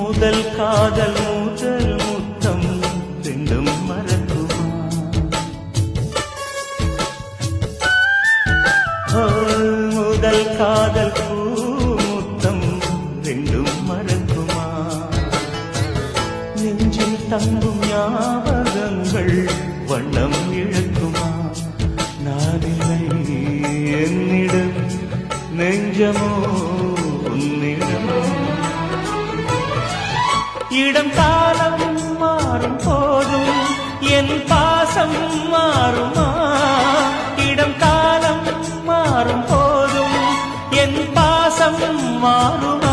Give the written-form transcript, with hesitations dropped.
முதல் காதல் முதல் முத்தம் ரெண்டும் மறக்குமா? முதல் காதல் முத்தம் ரெண்டும் மறக்குமா? நெஞ்சில் தங்கும் ஞாபகங்கள் வண்ணம் இழக்குமா? நானில்லை என்னிடம் நெஞ்சமோ உன்னிடம். இடம் காலம் மாறும் போதும் என் பாசம் மாறுமா? இடம் காலம் மாறும் போதும் என் பாசம் மாறும்